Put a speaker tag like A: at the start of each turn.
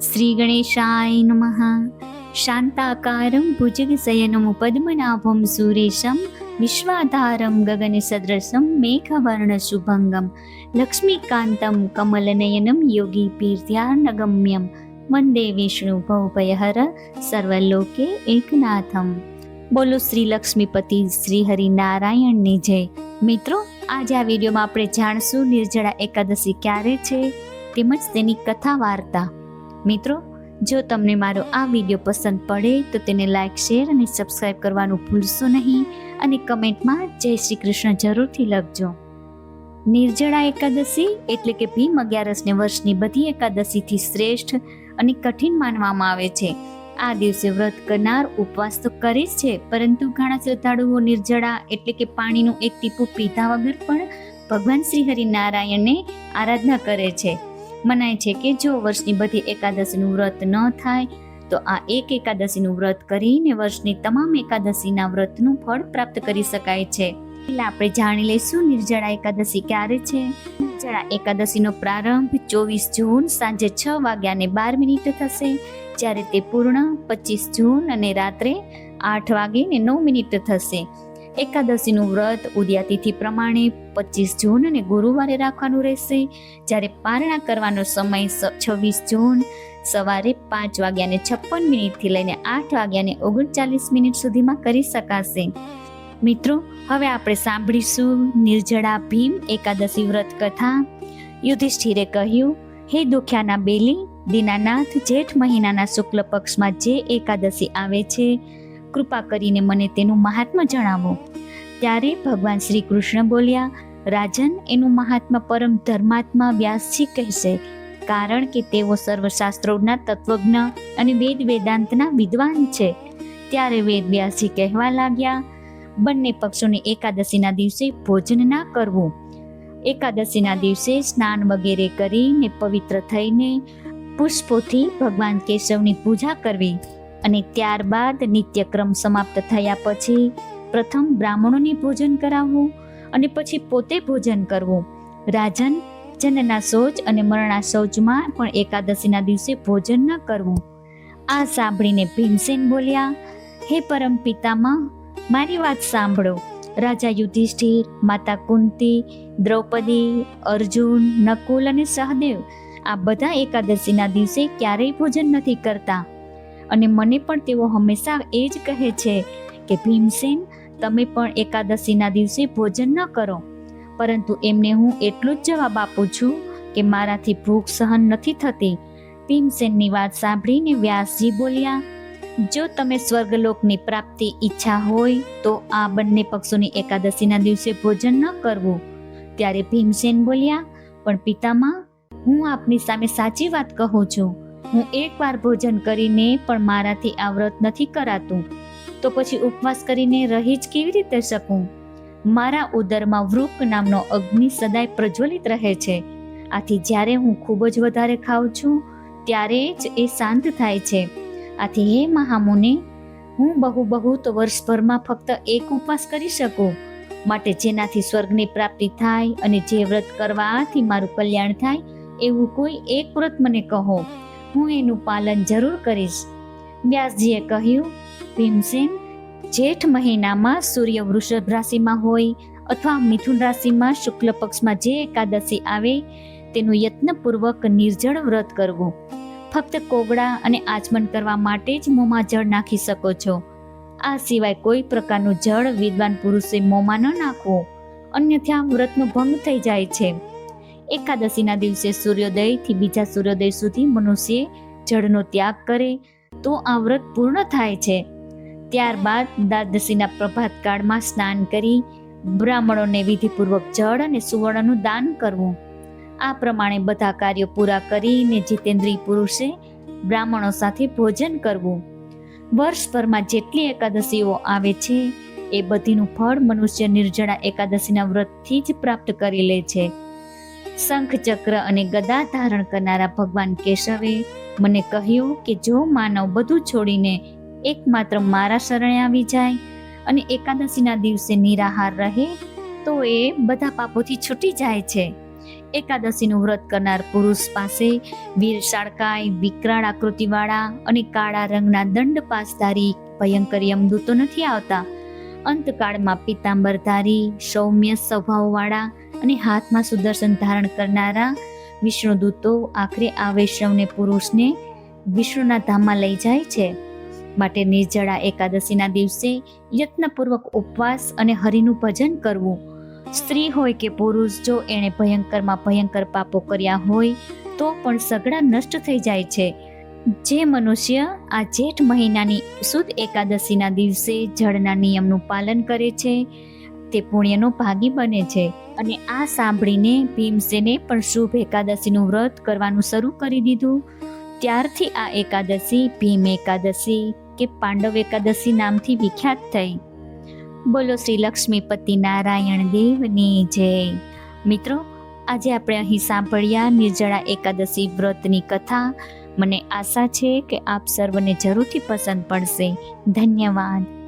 A: શ્રી ગણેશાય નમઃ. શાંતાકારં ભુજગશયनं પદ્મનાભં સુરેશં વિશ્વાધારં ગગનસદૃશં મેઘવર્ણશુભંગમ લક્ષ્મીકાન્तं કમલનયनं યોગીપીર્થ્યાનગમ્યં વંદે વિષ્ણુ ભવભયહર સર્વલોકે એકનાથમ. બોલો શ્રી લક્ષ્મીપતિ શ્રી હરિનારાયણની જય. મિત્રો, આજે આ વિડીયોમાં આપણે જાણશું નિર્જળા એકાદશી ક્યારે છે તેમજ તેની કથા વાર્તા. મિત્રો, જો તમને મારો આ વિડીયો પસંદ પડે તો તેને લાઈક, શેર અને સબસ્ક્રાઈબ કરવાનું ભૂલશો નહીં અને કમેન્ટમાં જય શ્રી કૃષ્ણ જરૂરથી લખજો. નિર્જળા એકાદશી એટલે કે ભીમ 11ને વર્ષની બધી એકાદશીથી શ્રેષ્ઠ અને કઠિન માનવામાં આવે છે. આ દિવસે વ્રત કરનાર ઉપવાસ તો કરે જ છે, પરંતુ ઘણા શ્રદ્ધાળુઓ નિર્જળા એટલે કે પાણીનું એક ટીપું પીધા વગર પણ ભગવાન શ્રી હરિનારાયણને આરાધના કરે છે. મનાય છે કે જો વર્ષની બધી એકાદશીનું વ્રત ન થાય તો આ એક એકાદશીનું વ્રત કરીને વર્ષની તમામ એકાદશીના વ્રતનું ફળ પ્રાપ્ત કરી શકાય છે. એટલે આપણે જાણી લઈશું નિર્જળા એકાદશી ક્યારે છે. નિર્જળા એકાદશીનો પ્રારંભ 24 જૂન સાંજે 6:12 થશે, જ્યારે તે પૂર્ણ 25 જૂન અને રાત્રે 8:09 થશે. એકાદશીનું વ્રત ઉદયાતિથિ પ્રમાણે 25 જૂન અને ગુરુવારે રાખવાનું રહેશે, જ્યારે પારણા કરવાનો સમય 26 જૂન સવારે 5:56 થી લઈને 8:39 સુધીમાં કરી શકાશે. મિત્રો, હવે આપણે સાંભળીશું નિર્જળા ભીમ એકાદશી વ્રત કથા. યુધિષ્ઠિરે કહ્યું, હે દુખ્યાના બેલી દીનાનાથ, જેઠ મહિનાના શુક્લ પક્ષમાં જે એકાદશી આવે છે, કૃપા કરીને મને તેનું મહાત્મ્ય જણાવો. ત્યારે ભગવાન શ્રી કૃષ્ણ બોલ્યા, રાજન, એનું મહાત્મ્ય પરમ ધર્માત્મા વ્યાસજી કહેશે, કારણ કે તેઓ સર્વશાસ્ત્રોના તત્વજ્ઞ અને વેદાંતના વિદ્વાન છે. ત્યારે વેદ વ્યાસજી કહેવા લાગ્યા, બંને પક્ષોને એકાદશીના દિવસે ભોજન ના કરવું. એકાદશીના દિવસે સ્નાન વગેરે કરીને પવિત્ર થઈને પુષ્પોથી ભગવાન કેશવની પૂજા કરવી અને ત્યારબાદ નિત્યક્રમ સમાપ્ત થયા પછી પ્રથમ બ્રાહ્મણોને ભોજન કરાવવું અને પછી પોતે ભોજન કરવું. રાજન, જન્મના શૌચ અને મરણના શૌચમાં પણ એકાદશીના દિવસે ભોજન ન કરવું. આ સાંભળીને ભીમસેન બોલ્યા, હે પરમ પિતામહ, મારી વાત સાંભળો. રાજા યુધિષ્ઠિર, માતા કુંતી, દ્રૌપદી, અર્જુન, નકુલ અને સહદેવ આ બધા એકાદશીના દિવસે ક્યારેય ભોજન નથી કરતા, અને મને પણ તેઓ હંમેશા એ જ કહે છે કે ભીમસેન, તમે પણ એકાદશીના દિવસે ભોજન ન કરો. પરંતુ એમને હું એટલું જ જવાબ આપું છું કે મારાથી ભૂખ સહન નથી થતી. ભીમસેનની વાત સાંભળીને વ્યાસજી બોલ્યા, જો તમે સ્વર્ગલોકની પ્રાપ્તિ ઈચ્છા હોય તો આ બંને પક્ષોની એકાદશીના દિવસે ભોજન ન કરવું. ત્યારે ભીમસેન બોલ્યા, પણ પિતામહ, હું આપની સામે સાચી વાત કહું છું. હું એકવાર ભોજન કરીને પણ મારાથી આ વ્રત નથી કરાતું, તો પછી ઉપવાસ કરીને રહી જ કેવી રીતે શકું? મારા ઉદરમાં વૃક નામનો અગ્નિ સદાય પ્રજ્વલિત રહે છે. આથી જ્યારે હું ખૂબ જ વધારે ખાઉં છું ત્યારે જ એ શાંત થાય છે. આથી હે મહામુનિ, હું બહુ તો વર્ષભરમાં ફક્ત એક ઉપવાસ કરી શકું. માટે જેનાથી સ્વર્ગની પ્રાપ્તિ થાય અને જે વ્રત કરવાથી મારું કલ્યાણ થાય એવું કોઈ એક વ્રત મને કહો, હું એનું પાલન જરૂર કરીશ. વ્યાસજીએ કહ્યું, ભીમસેન, જેઠ મહિનામાં સૂર્ય વૃષભ રાશિમાં હોય અથવા મિથુન રાશિમાં શુક્લ પક્ષમાં જે એકાદશી આવે તેનું યત્નપૂર્વક નિર્જળ વ્રત કરવું. ફક્ત કોગળા અને આચમન કરવા માટે જ મોંમાં જળ નાખી શકો છો. આ સિવાય કોઈ પ્રકારનું જળ વિદ્વાન પુરુષે મોંમાં ન નાખવું, અન્યથા વ્રતનો ભંગ થઈ જાય છે. એકાદશીના દિવસે સૂર્યોદયથી બીજા સૂર્યોદય સુધી મનુષ્ય જળનો ત્યાગ કરે તો આ વ્રત પૂર્ણ થાય છે. ત્યારબાદ દ્વાદશીના પ્રભાતકાળમાં સ્નાન કરી બ્રાહ્મણોને વિધિપૂર્વક જળ અને સુવર્ણનું દાન કરવું. આ પ્રમાણે બધા કાર્યો પૂરા કરીને જીતેન્દ્રિય પુરુષે બ્રાહ્મણો સાથે ભોજન કરવું. વર્ષભરમાં જેટલી એકાદશીઓ આવે છે એ બધીનું ફળ મનુષ્ય નિર્જળા એકાદશીના વ્રતથી જ પ્રાપ્ત કરી લે છે. શંખ, ચક્ર અને ગદા ધારણ કરનારા ભગવાન કેશવે મને કહ્યું કે જો માનવ બધું છોડીને એકમાત્ર મારા શરણે આવી જાય અને એકાદશીના દિવસે નિરાહાર રહે તો એ બધા પાપોથી છૂટી જાય છે. એકાદશીનું વ્રત કરનાર પુરુષ પાસે વીરશાળકાય, વિકરાળ આકૃતિવાળા અને કાળા રંગના દંડ પાસધારી ભયંકર યમદૂતો નથી આવતા. અંતકાળમાં પિતાંબરધારી, સૌમ્ય સ્વભાવવાળા અને હાથમાં સુદર્શન ધારણ કરનારા વિષ્ણુદૂતો આખરે આ વૈષ્ણવને પુરુષને વિષ્ણુના ધામમાં લઈ જાય છે. માટે નિર્જળા એકાદશીના દિવસે યત્નપૂર્વક ઉપવાસ અને હરિનું ભજન કરવું. સ્ત્રી હોય કે પુરુષ, જો એણે ભયંકરમાં ભયંકર પાપો કર્યા હોય તો પણ સગડા નષ્ટ થઈ જાય છે. જે મનુષ્ય આ જેઠ મહિનાની સુદ એકાદશીના દિવસે જળના નિયમનું પાલન કરે છે તે પુણ્યનો ભાગી બને છે. અને આ સાંભળીને ભીમસેને પણ શુભ એકાદશીનું વ્રત કરવાનું શરૂ કરી દીધું. ત્યારથી આ એકાદશી ભીમ એકાદશી કે પાંડવ એકાદશી નામથી વિખ્યાત થઈ. બોલો શ્રી લક્ષ્મીપતિ નારાયણ દેવની જય. મિત્રો, આજે આપણે અહીં સાંભળ્યા નિર્જળા એકાદશી વ્રતની કથા. મને આશા છે કે આપ સર્વને જરૂરથી પસંદ પડશે. ધન્યવાદ.